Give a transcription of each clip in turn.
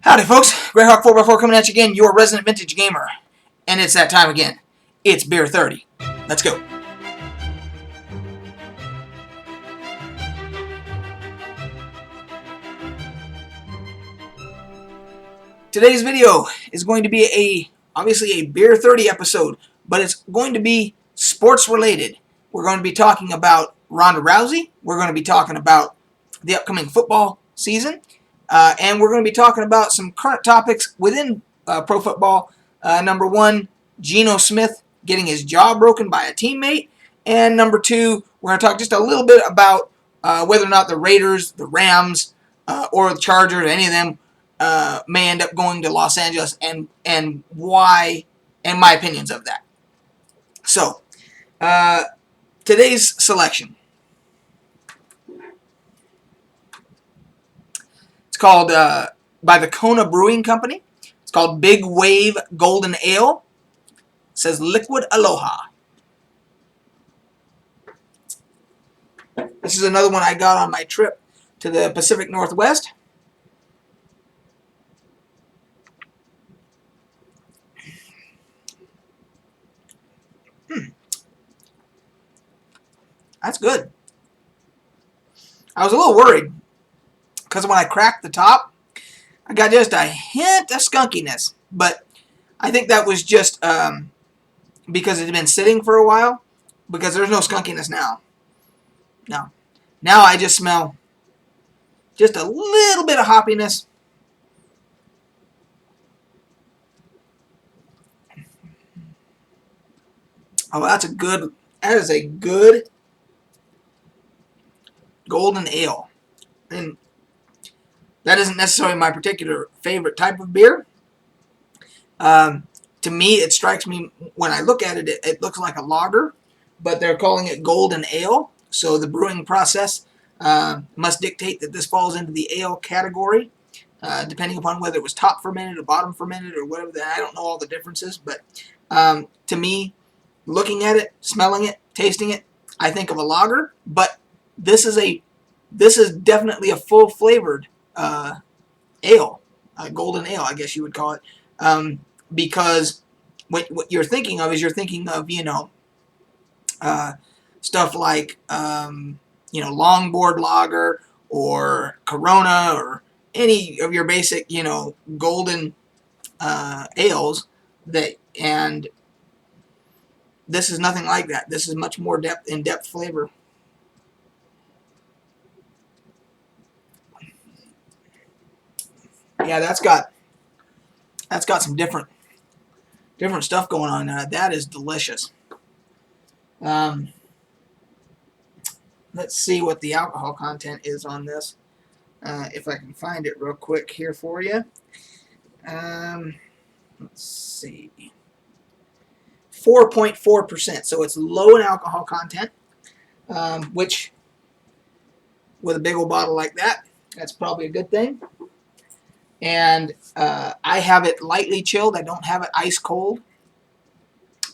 Howdy folks, Greyhawk 4x4 coming at you again, your resident vintage gamer. And it's that time again. It's Beer 30. Let's go. Today's video is going to be obviously a Beer 30 episode, but it's going to be sports related. We're going to be talking about Ronda Rousey, we're going to be talking about the upcoming football season, and we're going to be talking about some current topics within pro football. Number one, Geno Smith getting his jaw broken by a teammate. And number two, we're going to talk just a little bit about whether or not the Raiders, the Rams, or the Chargers, any of them, may end up going to Los Angeles, and why, and my opinions of that. So, today's selection. It's called, by the Kona Brewing Company. It's called Big Wave Golden Ale. It says Liquid Aloha. This is another one I got on my trip to the Pacific Northwest. That's good. I was a little worried because when I cracked the top, I got just a hint of skunkiness. But I think that was just because it had been sitting for a while, because there's no skunkiness now. No. Now I just smell just a little bit of hoppiness. Oh, that is a good golden ale. And that isn't necessarily my particular favorite type of beer. To me, it strikes me, when I look at it, it looks like a lager, but they're calling it golden ale. So the brewing process must dictate that this falls into the ale category, depending upon whether it was top fermented or bottom fermented or whatever. I don't know all the differences, but to me, looking at it, smelling it, tasting it, I think of a lager. But this is definitely a full flavored ale, golden ale, I guess you would call it, because what you're thinking of is stuff like longboard lager or Corona or any of your basic golden ales, and this is nothing like that. This is much more in-depth flavor. Yeah, that's got some different stuff going on. That is delicious. Let's see what the alcohol content is on this. If I can find it real quick here for you. Let's see. 4.4%. So it's low in alcohol content, which with a big old bottle like that, that's probably a good thing. And I have it lightly chilled. I don't have it ice cold.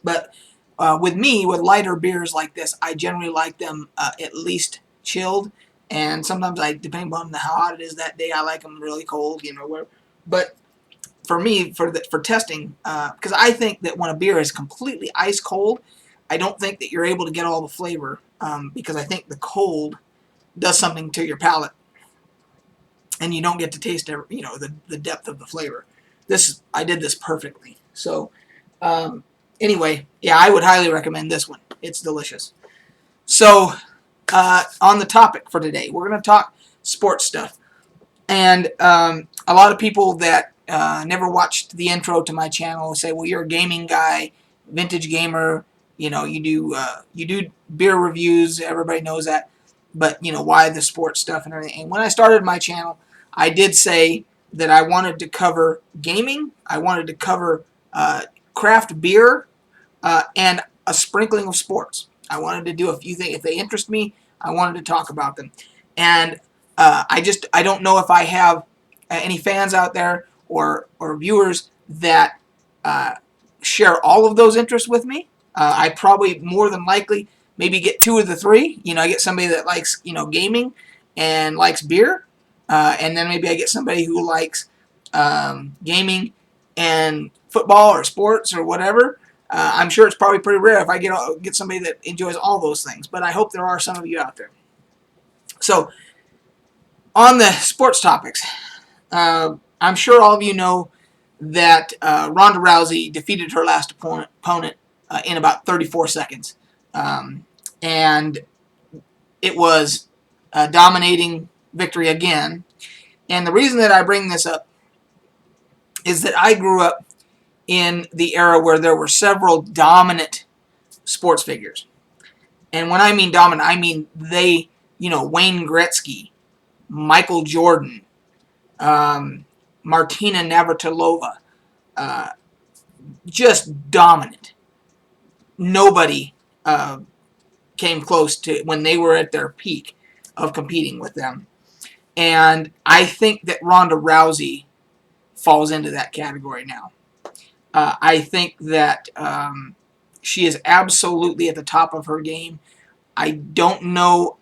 But with lighter beers like this, I generally like them at least chilled. And sometimes, depending on how hot it is that day, I like them really cold. But for me, for testing, because I think that when a beer is completely ice cold, I don't think that you're able to get all the flavor, because I think the cold does something to your palate, and you don't get to taste the depth of the flavor. I did this perfectly. So anyway, yeah, I would highly recommend this one. It's delicious. So on the topic for today, we're going to talk sports stuff. And a lot of people that never watched the intro to my channel say, well, you're a gaming guy, vintage gamer, you do beer reviews, everybody knows that, but why the sports stuff and everything. And when I started my channel, I did say that I wanted to cover gaming, I wanted to cover craft beer, and a sprinkling of sports. I wanted to do a few things. If they interest me, I wanted to talk about them. And I don't know if I have any fans out there or viewers that share all of those interests with me. I probably more than likely maybe get two of the three. I get somebody that likes gaming and likes beer, and then maybe I get somebody who likes gaming and football or sports or whatever. I'm sure it's probably pretty rare if I get somebody that enjoys all those things, but I hope there are some of you out there. So, on the sports topics, I'm sure all of you know that Ronda Rousey defeated her last opponent in about 34 seconds. And it was a dominating victory again. And the reason that I bring this up is that I grew up in the era where there were several dominant sports figures. And when I mean dominant, I mean they, Wayne Gretzky, Michael Jordan, Martina Navratilova, just dominant. Nobody came close to when they were at their peak of competing with them. And I think that Ronda Rousey falls into that category now. I think that she is absolutely at the top of her game. I don't know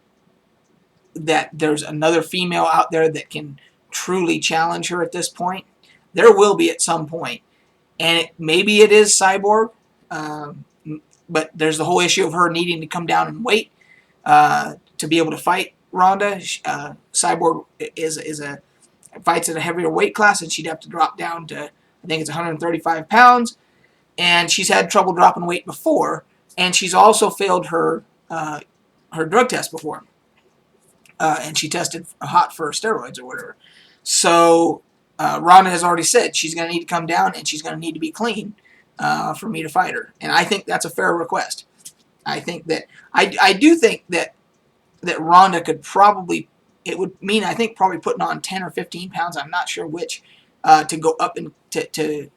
that there's another female out there that can truly challenge her at this point. There will be at some point. And maybe it is Cyborg, but there's the whole issue of her needing to come down in weight to be able to fight Ronda. Cyborg fights at a heavier weight class, and she'd have to drop down to, I think it's 135 pounds. And she's had trouble dropping weight before, and she's also failed her drug test before. And she tested hot for steroids or whatever. So Ronda has already said she's going to need to come down and she's going to need to be clean for me to fight her. And I think that's a fair request. I think that I do think that Ronda could probably, it would mean I think probably putting on 10 or 15 pounds, I'm not sure which, to go up and to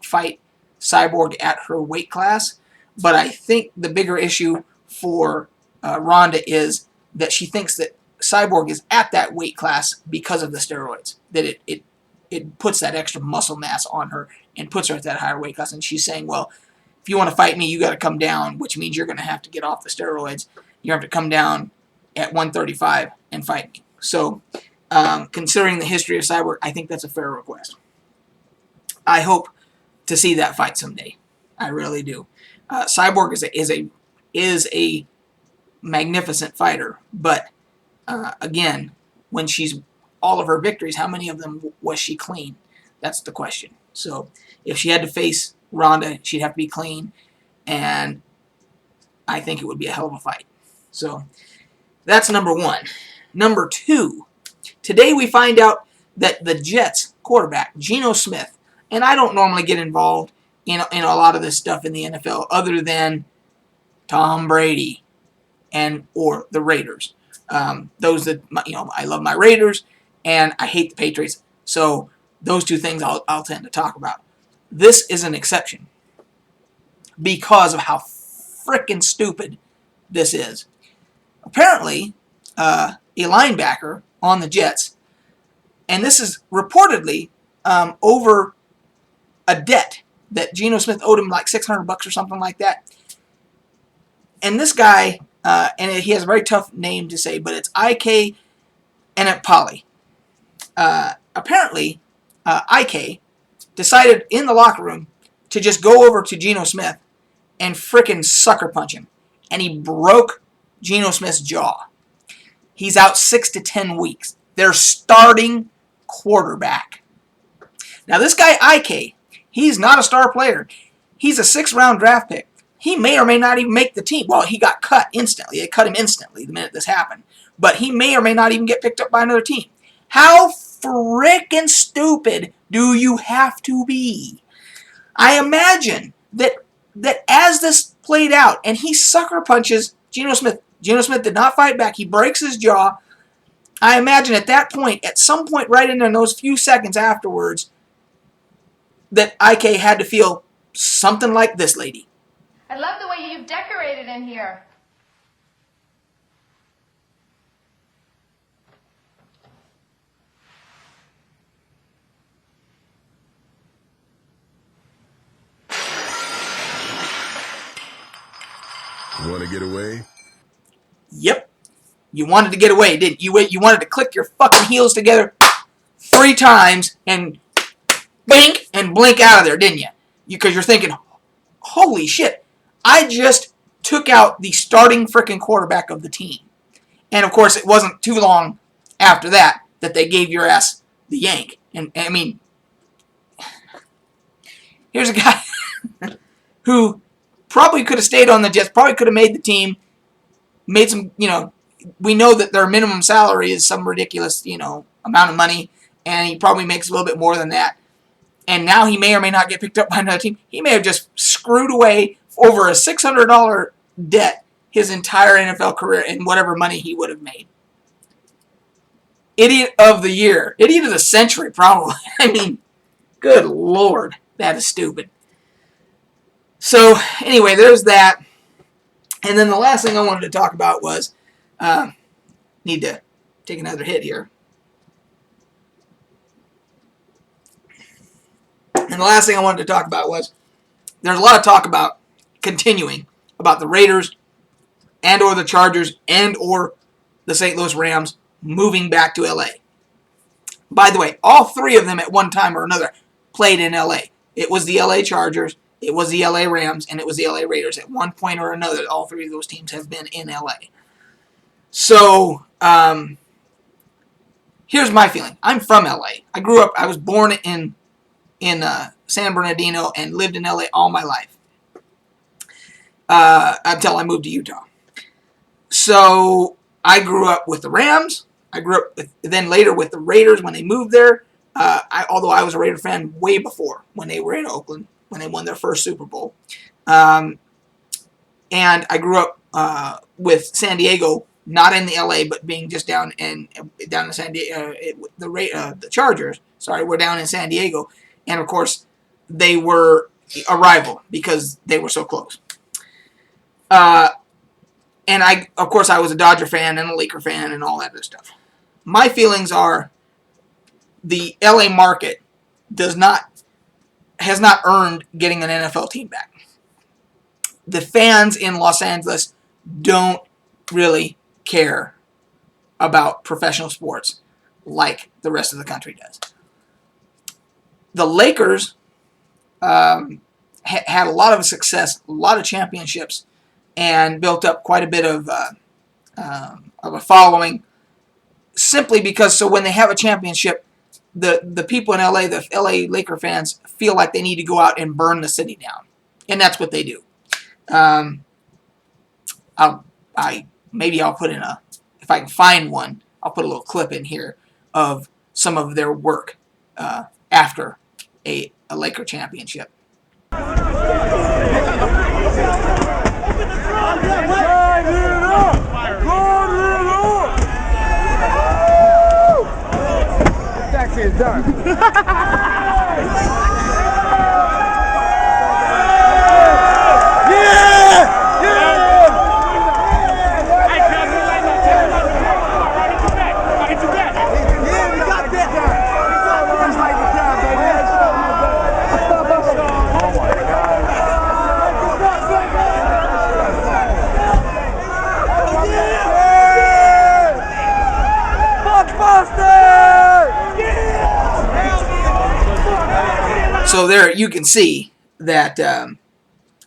fight Cyborg at her weight class. But I think the bigger issue for Ronda is that she thinks that Cyborg is at that weight class because of the steroids. That it puts that extra muscle mass on her and puts her at that higher weight class. And she's saying, well, if you want to fight me, you got to come down, which means you're going to have to get off the steroids. You have to come down at 135 and fight me. So, considering the history of Cyborg, I think that's a fair request. I hope to see that fight someday. I really do. Cyborg is a magnificent fighter, but again, when she's all of her victories, how many of them was she clean? That's the question. So if she had to face Ronda, she'd have to be clean, and I think it would be a hell of a fight. So that's number one. Number two, today we find out that the Jets quarterback, Geno Smith, and I don't normally get involved in a lot of this stuff in the NFL other than Tom Brady or the Raiders. Those that, I love my Raiders and I hate the Patriots. So those two things I'll tend to talk about. This is an exception because of how freaking stupid this is. Apparently, a linebacker on the Jets, and this is reportedly over a debt that Geno Smith owed him like $600 or something like that. And this guy, and he has a very tough name to say, but it's IK Enepali. Apparently, IK decided in the locker room to just go over to Geno Smith and frickin' sucker punch him. And he broke Geno Smith's jaw. He's out 6 to 10 weeks. Their starting quarterback. Now, this guy, IK, he's not a star player. He's a 6th-round draft pick. He may or may not even make the team. Well, he got cut instantly. They cut him instantly the minute this happened. But he may or may not even get picked up by another team. How frickin' stupid do you have to be? I imagine that as this played out, and he sucker punches Geno Smith. Geno Smith did not fight back. He breaks his jaw. I imagine at that point, at some point right in those few seconds afterwards, that IK had to feel something like this lady. I love the way you've decorated in here. You want to get away? Yep. You wanted to get away, didn't you? You wanted to click your fucking heels together 3 times and bink, and blink out of there, didn't you? Because you're thinking, holy shit, I just took out the starting freaking quarterback of the team. And, of course, it wasn't too long after that they gave your ass the yank. And I mean, here's a guy who probably could have stayed on the Jets, probably could have made the team, made some, we know that their minimum salary is some ridiculous, amount of money, and he probably makes a little bit more than that. And now he may or may not get picked up by another team. He may have just screwed away over a $600 debt his entire NFL career and whatever money he would have made. Idiot of the year. Idiot of the century, probably. I mean, good Lord. That is stupid. So, anyway, there's that. And then the last thing I wanted to talk about was, need to take another hit here. And the last thing I wanted to talk about was, there's a lot of talk about continuing about the Raiders and or the Chargers and or the St. Louis Rams moving back to LA. By the way, all three of them at one time or another played in LA. It was the LA Chargers, it was the LA Rams, and it was the LA Raiders. At one point or another, all three of those teams have been in LA. So, here's my feeling. I'm from LA. I was born in San Bernardino and lived in LA all my life. Until I moved to Utah. So, I grew up with the Rams. I grew up then later with the Raiders when they moved there. Although I was a Raider fan way before when they were in Oakland, when they won their first Super Bowl. And I grew up with San Diego, not in the LA, but being just down in San Diego. The Chargers, were down in San Diego. And of course, they were a rival because they were so close. And I was a Dodger fan and a Laker fan and all that other stuff. My feelings are the LA market has not earned getting an NFL team back. The fans in Los Angeles don't really care about professional sports like the rest of the country does. The Lakers had a lot of success, a lot of championships, and built up quite a bit of a following simply because when they have a championship, the people in LA, the LA Laker fans, feel like they need to go out and burn the city down. And that's what they do. Maybe I'll put in if I can find one, I'll put a little clip in here of some of their work after a Laker championship. Is done. So there you can see that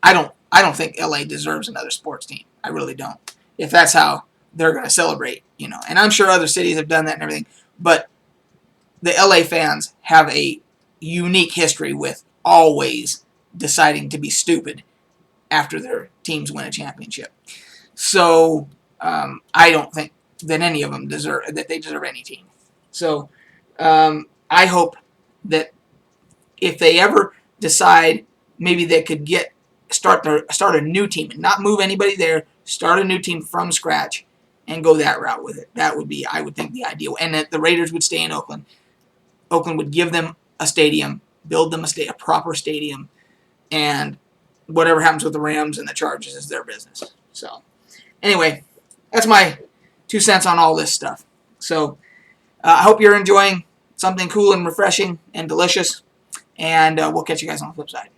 I don't think LA deserves another sports team. I really don't. If that's how they're going to celebrate, And I'm sure other cities have done that and everything. But the LA fans have a unique history with always deciding to be stupid after their teams win a championship. So I don't think that any of them deserve any team. So I hope that if they ever decide maybe they could start a new team and not move anybody there, start a new team from scratch and go that route with it. That would be, I would think, the ideal. And that the Raiders would stay in Oakland. Oakland would give them a stadium, build them a proper stadium, and whatever happens with the Rams and the Chargers is their business. So, anyway, that's my 2 cents on all this stuff. So, I hope you're enjoying something cool and refreshing and delicious, and we'll catch you guys on the flip side.